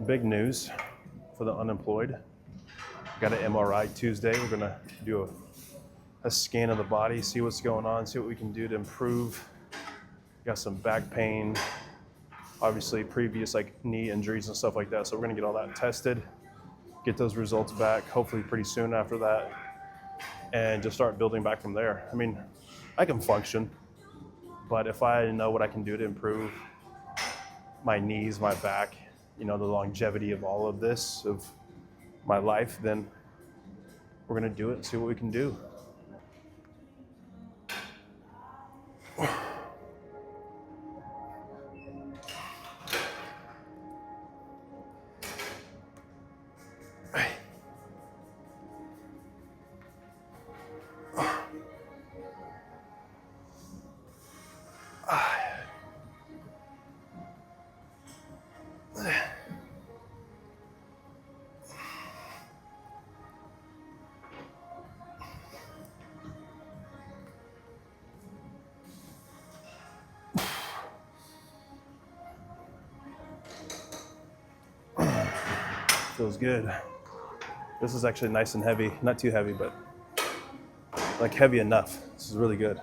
Big news for the unemployed. Got an MRI Tuesday. We're gonna do a scan of the body, see what's going on, see what we can do to improve. Got some back pain, obviously previous like knee injuries and stuff like that. So we're gonna get all that tested, get those results back, hopefully pretty soon after that, and just start building back from there. I mean, I can function, but if I know what I can do to improve my knees, my back, the longevity of all of this, of my life, then we're gonna do it and see what we can do. Feels good. This is actually nice and heavy, not too heavy, but like heavy enough. This is really good.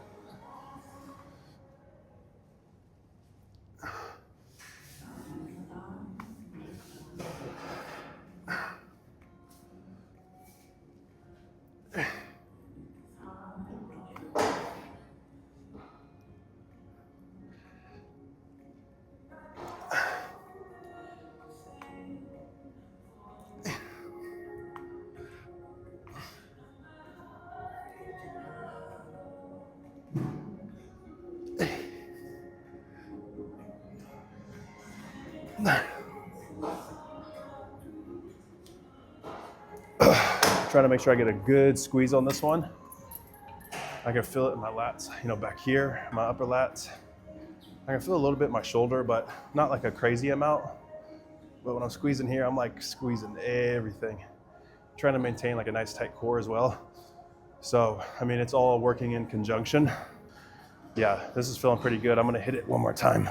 Trying to make sure I get a good squeeze on this one. I can feel it in my lats, back here, my upper lats. I can feel a little bit in my shoulder, but not like a crazy amount. But when I'm squeezing here, I'm like squeezing everything. Trying to maintain like a nice tight core as well. So, I mean, it's all working in conjunction. Yeah, this is feeling pretty good. I'm gonna hit it one more time.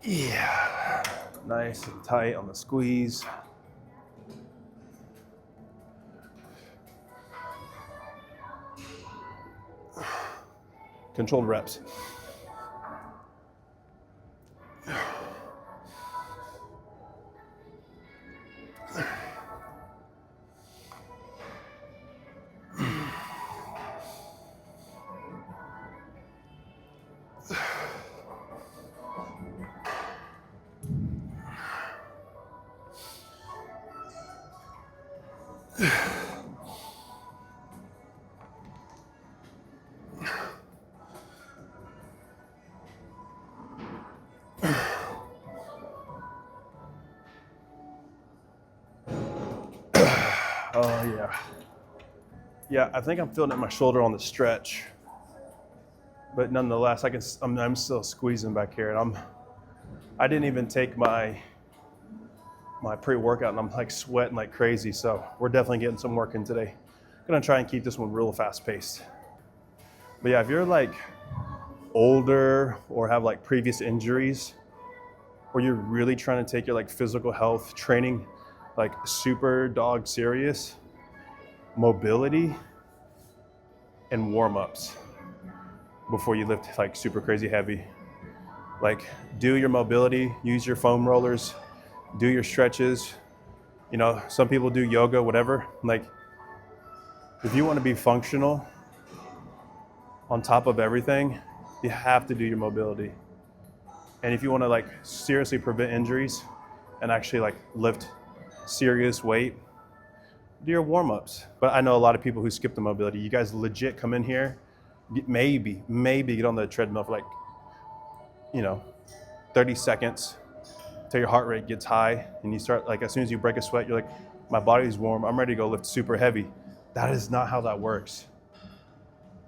Yeah, nice and tight on the squeeze. Controlled reps. Oh yeah. Yeah, I think I'm feeling it in my shoulder on the stretch, but nonetheless, I'm still squeezing back here, and I didn't even take my pre-workout, and I'm like sweating like crazy. So we're definitely getting some work in today. Gonna try and keep this one real fast paced. But yeah, if you're like older or have like previous injuries, or you're really trying to take your like physical health training like super dog serious, mobility and warm-ups before you lift like super crazy heavy. Like do your mobility, use your foam rollers, do your stretches. Some people do yoga, whatever. Like if you want to be functional on top of everything, you have to do your mobility. And if you want to like seriously prevent injuries and actually like lift serious weight, do your warm-ups. But I know a lot of people who skip the mobility. You guys legit come in here, maybe get on the treadmill for like, 30 seconds till your heart rate gets high and you start, like, as soon as you break a sweat, you're like, my body's warm, I'm ready to go lift super heavy. That is not how that works.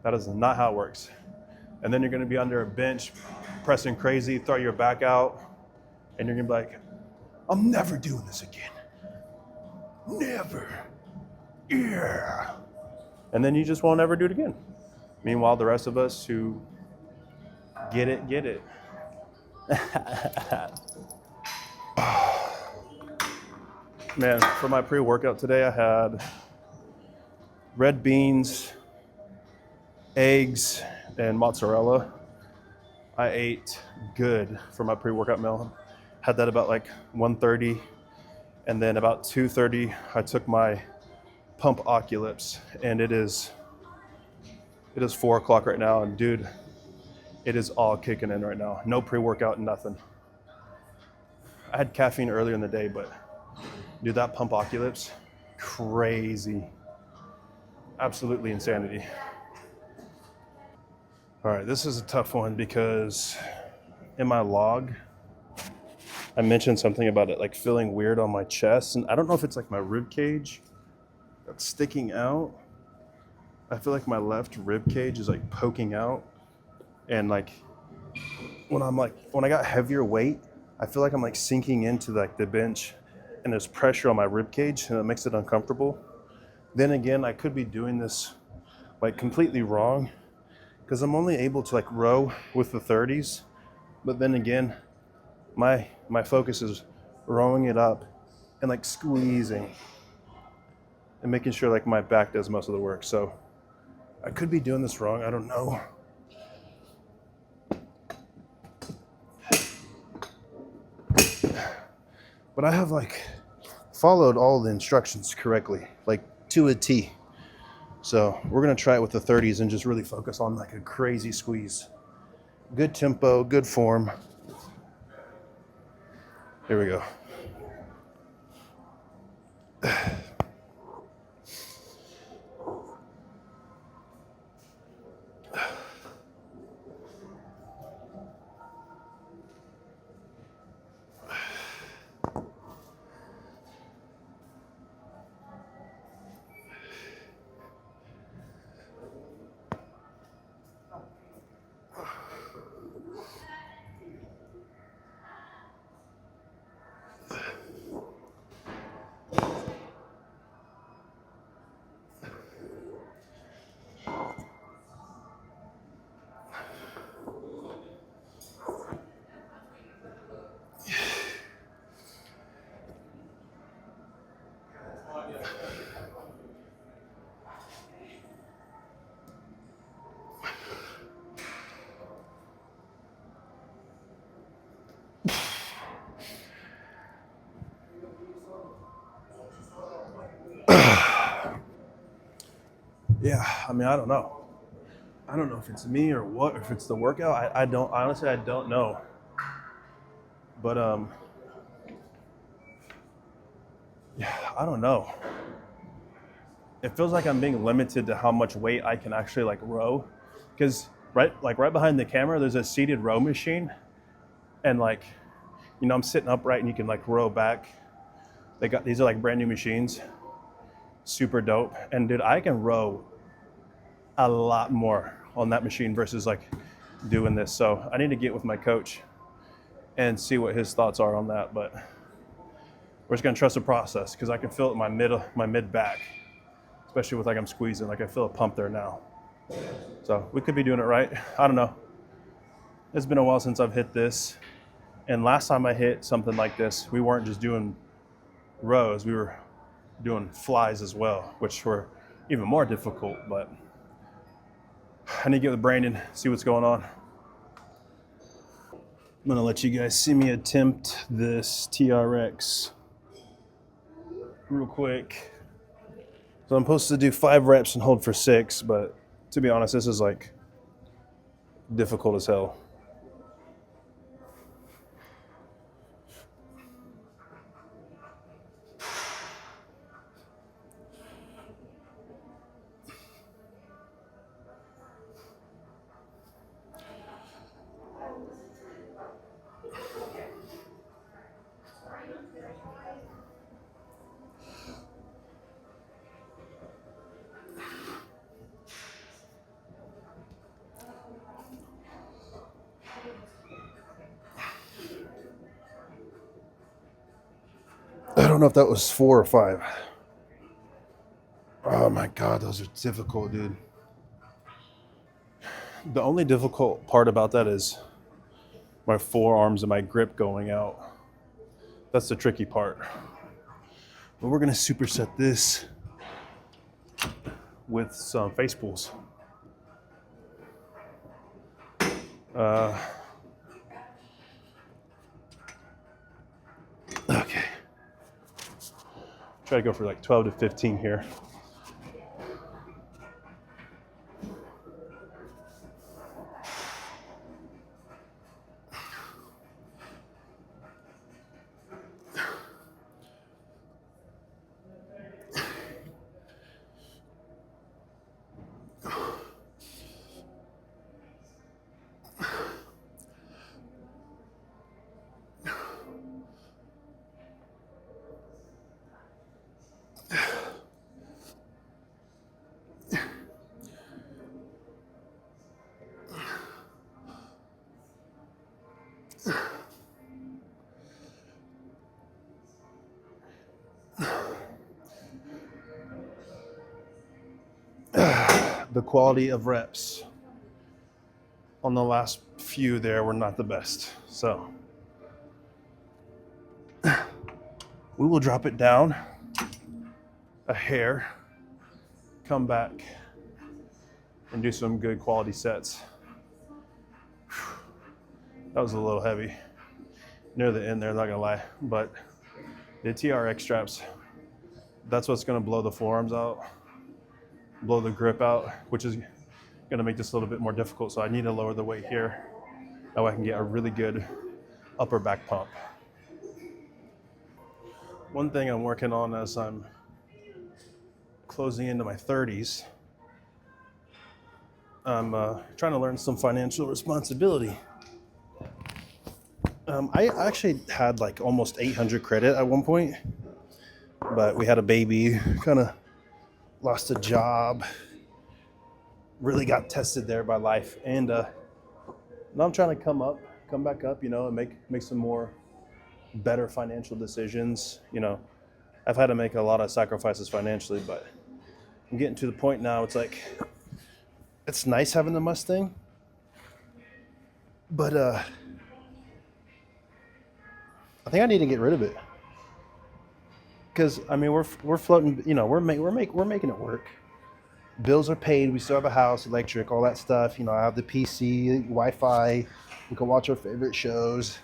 That is not how it works. And then you're gonna be under a bench, pressing crazy, throw your back out, and you're gonna be like, I'm never doing this again. Never. Yeah. And then you just won't ever do it again. Meanwhile, the rest of us who get it. Man, for my pre-workout today, I had red beans, eggs, and mozzarella. I ate good for my pre-workout meal. Had that about like 1:30, and then about 2:30, I took my pump Oculips, and it is 4 o'clock right now, and dude, it is all kicking in right now. No pre-workout, nothing. I had caffeine earlier in the day, but dude, that pump Oculips, crazy. Absolutely insanity. All right, this is a tough one because in my log, I mentioned something about it like feeling weird on my chest, and I don't know if it's like my rib cage that's sticking out. I feel like my left rib cage is like poking out, and like when I got heavier weight, I feel like I'm like sinking into like the bench, and there's pressure on my rib cage, and it makes it uncomfortable. Then again, I could be doing this like completely wrong because I'm only able to like row with the 30s, but then again, my focus is rowing it up and like squeezing and making sure like my back does most of the work. So I could be doing this wrong. I don't know. But I have like followed all the instructions correctly, like to a T. So we're gonna try it with the 30s and just really focus on like a crazy squeeze. Good tempo, good form. Here we go. Yeah, I mean, I don't know. I don't know if it's me or what, or if it's the workout. I don't, honestly, I don't know. But yeah, I don't know. It feels like I'm being limited to how much weight I can actually like row, because right behind the camera, there's a seated row machine, and like, I'm sitting upright and you can like row back. These are like brand new machines, super dope. And dude, I can row a lot more on that machine versus like doing this. So I need to get with my coach and see what his thoughts are on that. But we're just gonna trust the process because I can feel it in my mid back, especially with like I'm squeezing. Like I feel a pump there now. So we could be doing it right. I don't know. It's been a while since I've hit this. And last time I hit something like this, we weren't just doing rows, we were doing flies as well, which were even more difficult. But I need to get with Brandon, see what's going on. I'm gonna let you guys see me attempt this TRX real quick. So I'm supposed to do 5 reps and hold for 6, but to be honest, this is like difficult as hell. don't know if that was 4 or 5. Oh my God, those are difficult, dude. The only difficult part about that is my forearms and my grip going out. That's the tricky part. But we're gonna superset this with some face pulls. Okay. Try to go for like 12 to 15 here. The quality of reps on the last few there were not the best. So we will drop it down a hair, come back and do some good quality sets. That was a little heavy near the end there, not gonna lie, but the TRX straps, that's what's gonna blow the forearms out, blow the grip out, which is gonna make this a little bit more difficult. So I need to lower the weight here. That way I can get a really good upper back pump. One thing I'm working on as I'm closing into my 30s, I'm trying to learn some financial responsibility. I actually had like almost 800 credit at one point, but we had a baby, kind of lost a job, really got tested there by life, and now I'm trying to come back up, you know, and make some more better financial decisions. You know, I've had to make a lot of sacrifices financially, but I'm getting to the point now. It's like, it's nice having the Mustang, but I think I need to get rid of it, because I mean we're floating, you know, we're making it work. Bills are paid. We still have a house, electric, all that stuff. You know, I have the PC, Wi-Fi. We can watch our favorite shows.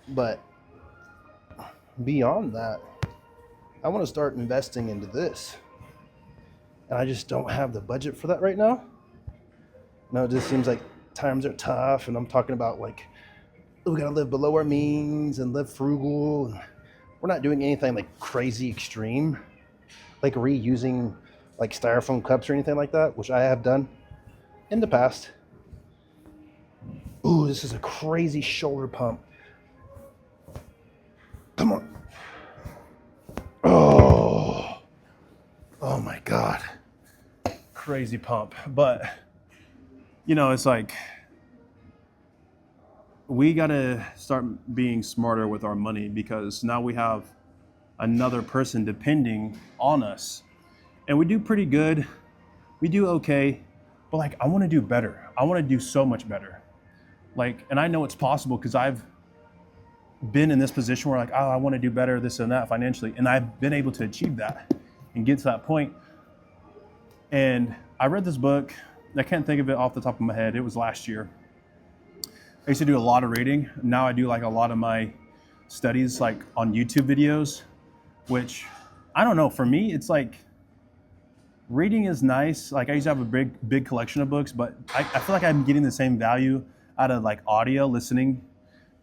But beyond that, I want to start investing into this, and I just don't have the budget for that right now. No, it just seems like times are tough, and I'm talking about like, we gotta live below our means and live frugal. And we're not doing anything like crazy extreme, like reusing like styrofoam cups or anything like that, which I have done in the past. Ooh, this is a crazy shoulder pump. Come on. Oh my God. Crazy pump. But, you know, it's like, we got to start being smarter with our money, because now we have another person depending on us. And we do pretty good. We do okay. But like, I want to do better. I want to do so much better. Like, and I know it's possible because I've been in this position where like, oh, I want to do better, this and that financially. And I've been able to achieve that and get to that point. And I read this book. I can't think of it off the top of my head. It was last year. I used to do a lot of reading. Now I do like a lot of my studies like on YouTube videos, which I don't know. For me, it's like, reading is nice. Like, I used to have a big collection of books, but I feel like I'm getting the same value out of like audio, listening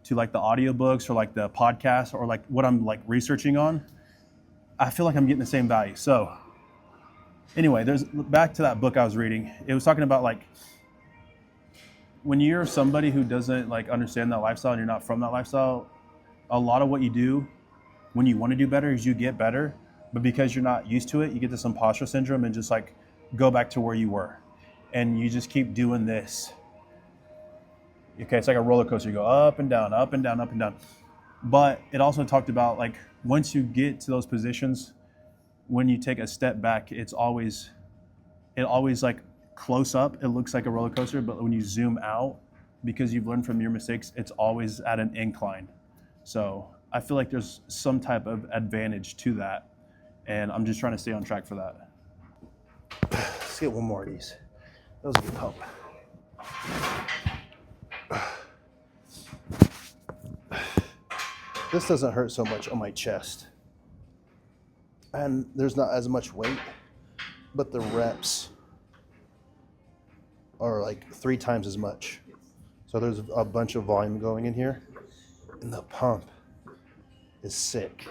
to like the audiobooks or like the podcast or like what I'm like researching on. I feel like I'm getting the same value. So anyway, there's back to that book I was reading. It was talking about like, when you're somebody who doesn't like understand that lifestyle and you're not from that lifestyle, a lot of what you do when you want to do better is you get better, but because you're not used to it, you get this imposter syndrome and just like go back to where you were. And you just keep doing this. Okay, it's like a roller coaster. You go up and down, up and down, up and down. But it also talked about like once you get to those positions, when you take a step back, it always like close up, it looks like a roller coaster, but when you zoom out, because you've learned from your mistakes, it's always at an incline. So I feel like there's some type of advantage to that, and I'm just trying to stay on track for that. Let's get one more of these. That was a good pump. This doesn't hurt so much on my chest, and there's not as much weight, but the reps are like 3 times as much. So there's a bunch of volume going in here, and the pump is sick.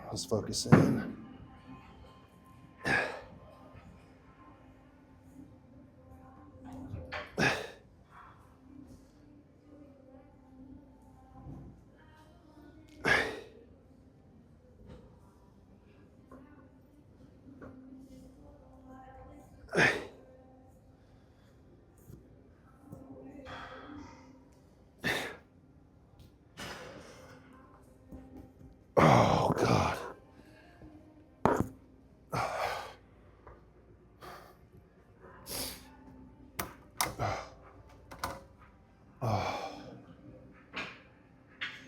Let's focus in. Oh, God.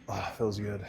Oh, feels good.